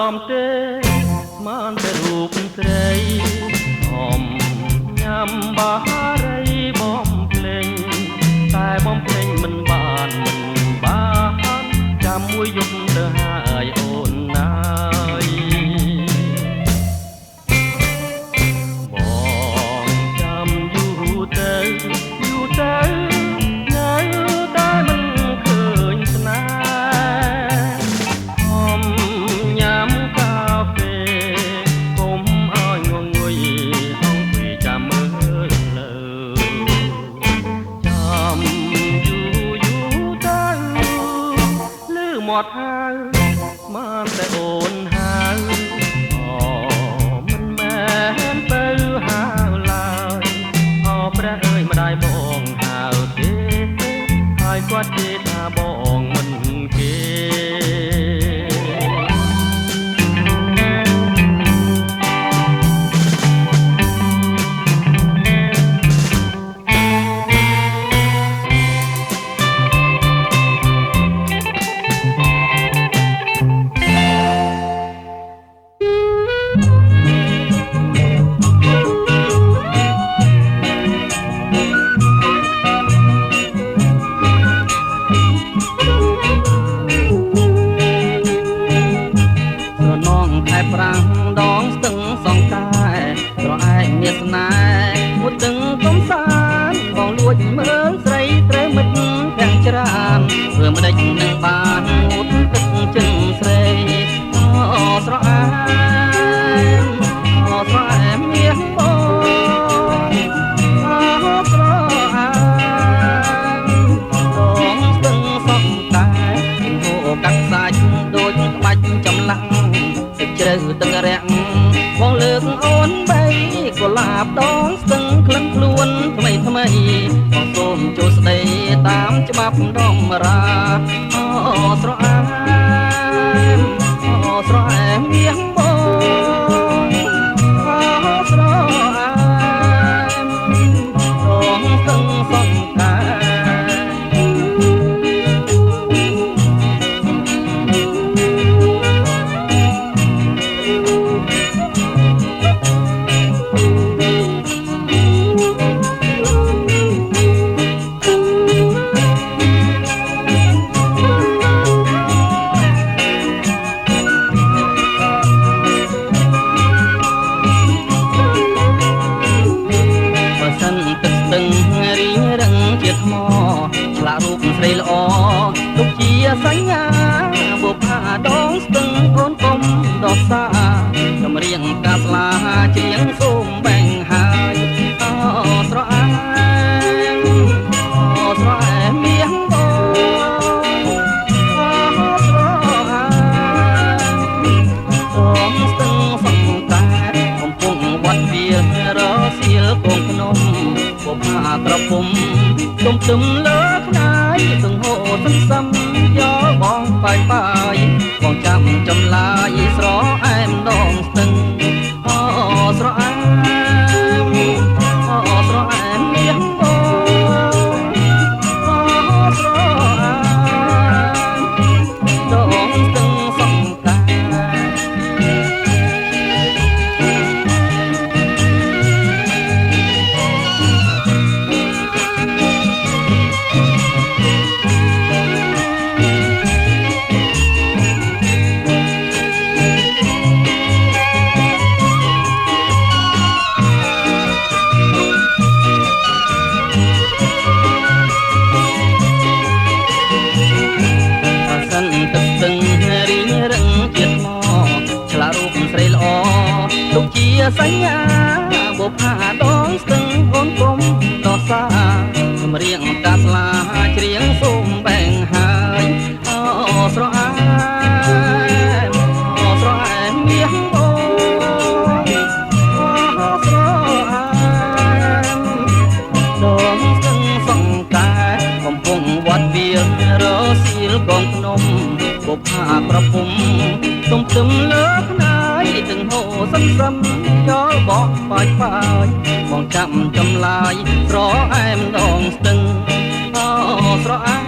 ឡំទេបានតែរូបស្រីអមញ៉ាំបារីបំភ្លេងតែបំភ្លេងមិនបានចាំមួយយប់ទៅហើយអូនណាយបងចាំយូរទៅនៅតែមិនឃើញស្នេហ៍អមញ៉ាំកាហ្វេកុំឲ្យងងុយអង្គុយចាំមើលលើចាំយូរទៅលឺមាត់ហៅបានតែអូនហៅមិនមែនទៅហៅឡើយព្រះអើយម្ដាយបងហៅទេហើយគាត់ទេថាបងមិនគេប្រាំងដងស្ទឹងសងតែត្រឯកមានស្នេហ៍មួយទឹងកំសាន្តបងលួចមើលស្រីត្រូវមិត្តទាំងច្រើនធ្វើមិនដេចនឹងបានងូតទឹកជើងស្រីស្រអែមមាសបងស្រអែមដងស្ទឹងសងតែហូរកាត់សាច់ដូចក្បាច់ចម្លាក់ជ្រៅទឹករាក់បងលើកអូនបីកុលាបដងស្ទឹងក្លិនខ្លួនថ្មីបងសូមចូលស្ដីតាមច្បាប់ដងរាស្រអែមមាសបងស្រអែមដងស្ទឹងសងតែឆ្លាក់រូបស្រីល្អទុកជាសញ្ញាបុប្ផាដងស្ទឹងកូនកុំដោះសាចម្រៀងកាស្លាច្រៀងសូមបែងហើយស្រអែមមាសបងស្រអែមដងស្ទឹងសងតែកំពុងវត្តវារសៀលកូនភ្នំបុប្ផាត្រពុំទុំទឹមលើខ្នាយសង្ហូសន្សំយកបងបាយបងចាំចម្លាយស្រអែមដងស្ទឹងស្រអែមមាសបងស្រអែមដងស្ទឹងសងតែទុកជាសញ្ញាបុប្ផាដងស្ទឹងកូនកុំដោះសាចម្រៀងកាស្លាច្រៀងសូមបែងហើយស្រអែមមាសបងស្រអែមដងស្ទឹងសងតែកំពុងវត្តវារសៀលកូនភ្នំបុប្ផាប្រពុំទុំទឹមលើខ្នាយទាំងហូរសន្សំយកបងបាយបងចាំចម្លាយស្រអែមដងស្ទឹងស្រអែម